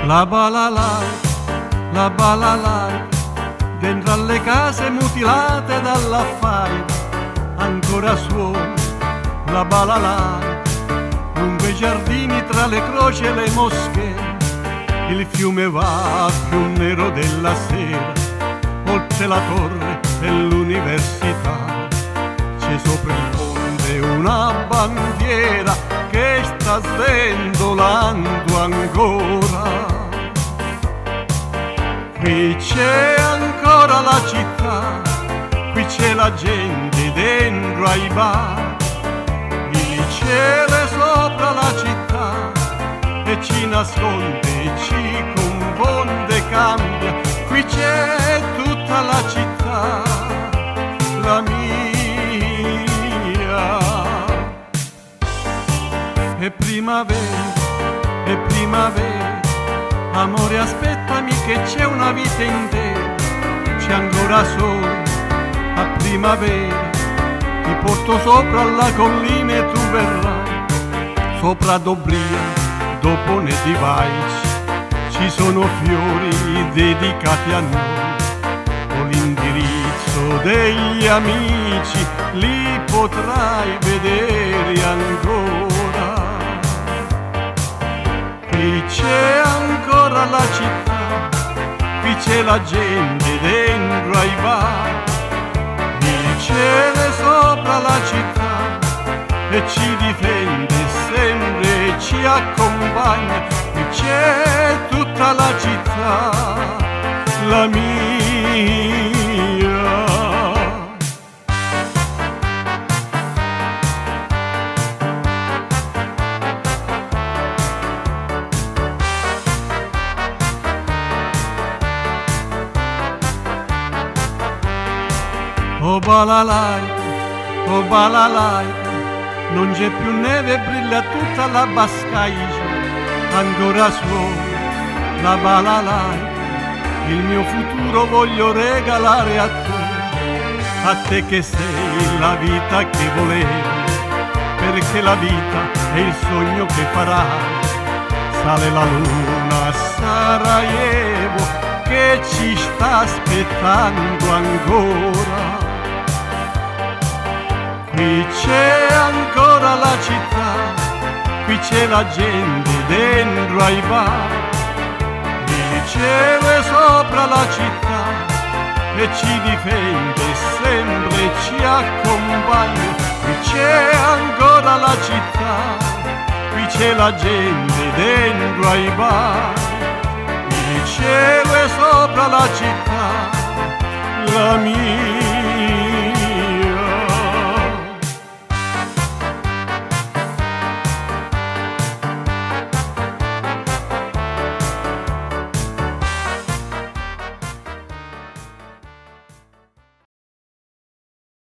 La balalai, dentro alle case mutilate dall'affare, ancora suona la balalai, lungo i giardini tra le croci e le moschee, il fiume va più nero della sera, oltre la torre dell'università, c'è sopra il ponte una bandiera che sta sventolando ancora. Qui c'è ancora la città, qui c'è la gente dentro ai bar, il cielo è sopra la città e ci nasconde, ci confonde, cambia. Qui c'è tutta la città, la mia. È primavera, amore aspettami che c'è una vita intera, c'è ancora sole a primavera, ti porto sopra la collina e tu verrai, sopra Dobria, dopo ne ti vai, ci sono fiori dedicati a noi, con l'indirizzo degli amici, li potrai vedere ancora. Qui c'è ancora la città, qui c'è la gente dentro ai bar, il cielo è sopra la città e ci difende sempre e ci accompagna. Qui c'è tutta la città, la mia. Oh balalaico, non c'è più neve, brilla tutta la Bascaicia, ancora suona la balalaico, il mio futuro voglio regalare a te che sei la vita che volevi, perché la vita è il sogno che farai, sale la luna a Sarajevo che ci sta aspettando ancora. Qui c'è ancora la città, qui c'è la gente dentro ai bar, il cielo è sopra la città e ci difende sempre e ci accompagna. Qui c'è ancora la città, qui c'è la gente dentro ai bar, il cielo è sopra la città, la mia.